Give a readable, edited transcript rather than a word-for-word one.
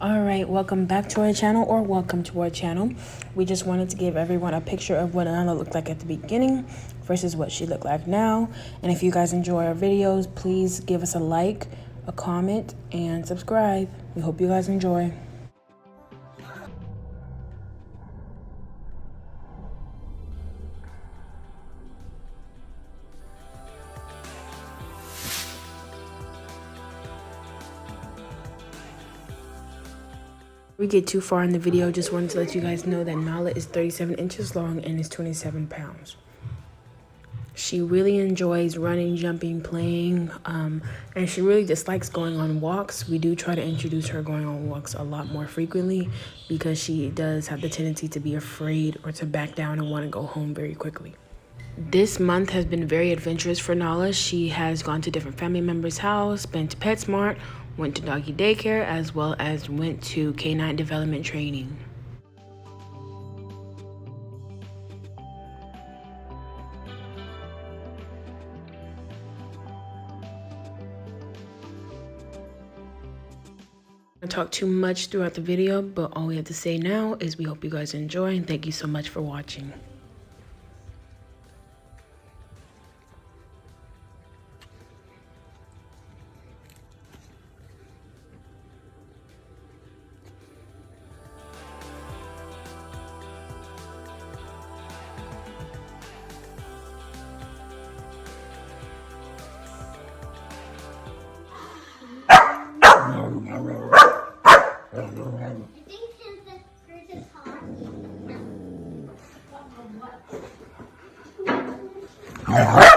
All right, welcome back to our channel, or welcome to our channel. We just wanted to give everyone a picture of what Anna looked like at the beginning versus what she looked like now. And if you guys enjoy our videos, please give us a like, a comment, and subscribe. We hope you guys enjoy. We get too far in the video, just wanted to let you guys know that Nala is 37 inches long and is 27 pounds. She really enjoys running, jumping, playing, and she really dislikes going on walks. We do try to introduce her going on walks a lot more frequently because she does have the tendency to be afraid or to back down and want to go home very quickly. This month has been very adventurous for Nala. She has gone to different family members' house, been to PetSmart, went to doggy daycare, as well as went to canine development training. I talk too much throughout the video, but all we have to say now is we hope you guys enjoy, and thank you so much for watching. I think since the fruit is hot.